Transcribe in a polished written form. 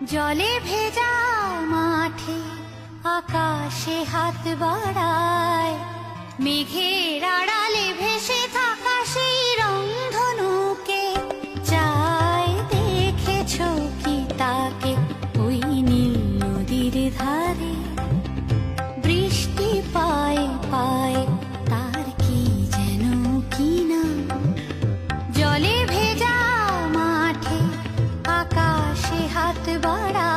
জলে ভেজা মাঠে আকাশে হাত বাড়ায়, মেঘের আড়ালে ভেসে থাকা সেই রংধনুকে চায়। দেখেছো কি তাকে ওই নীল নদীর ধারে? বৃষ্টি পায় পায় তার কি যেন কি নাম। জলে ভেজা মাঠে আকাশে হাত বাড়ায়,